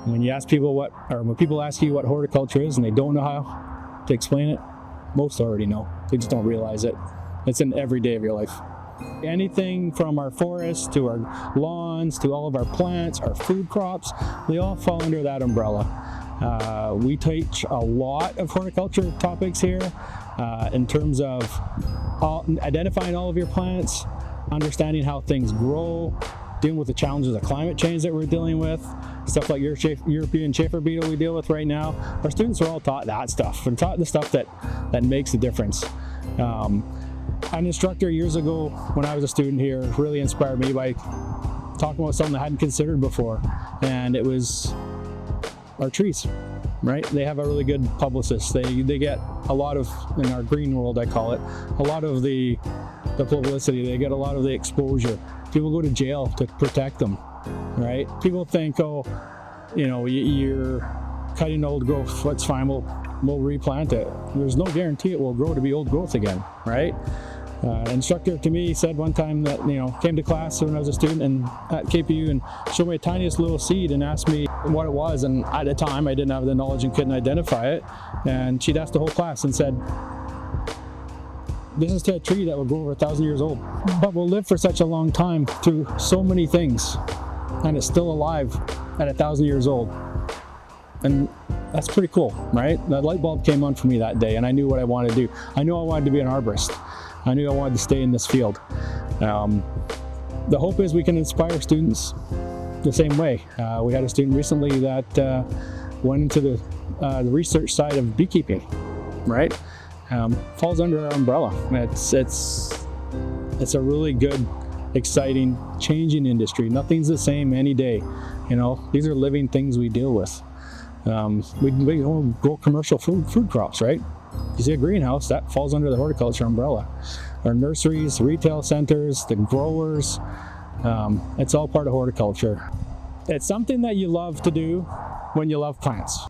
When you ask people when people ask you what horticulture is and they don't know how to explain it, most already know. They just don't realize it. It's in every day of your life. Anything from our forests to our lawns to all of our plants, our food crops, they all fall under that umbrella. We teach a lot of horticulture topics here in terms of identifying all of your plants, understanding how things grow, dealing with the challenges of climate change that we're dealing with, stuff like your European chafer beetle we deal with right now. Our students are all taught that stuff and taught the stuff that makes a difference. An instructor years ago when I was a student here really inspired me by talking about something I hadn't considered before, and it was our trees, right? They have a really good publicist. They get a lot of, in our green world I call it, a lot of the publicity. They get a lot of the exposure. People go to jail to protect them, right? People think, oh, you know, you're cutting old growth, that's fine, we'll replant it. There's no guarantee it will grow to be old growth again, right? Instructor to me said one time that, you know, came to class when I was a student and at KPU and showed me a tiniest little seed and asked me what it was, and at the time I didn't have the knowledge and couldn't identify it, and she'd asked the whole class and said, this is to a tree that will grow over 1,000 years old, but will live for such a long time through so many things, and it's still alive at 1,000 years old. And that's pretty cool, right? The light bulb came on for me that day, and I knew what I wanted to do. I knew I wanted to be an arborist. I knew I wanted to stay in this field. The hope is we can inspire students the same way. We had a student recently that went into the research side of beekeeping, right? Falls under our umbrella. It's a really good, exciting, changing industry. Nothing's the same any day. You know, these are living things we deal with. We grow commercial food crops, right? You see a greenhouse, that falls under the horticulture umbrella. Our nurseries, retail centers, the growers, it's all part of horticulture. It's something that you love to do when you love plants.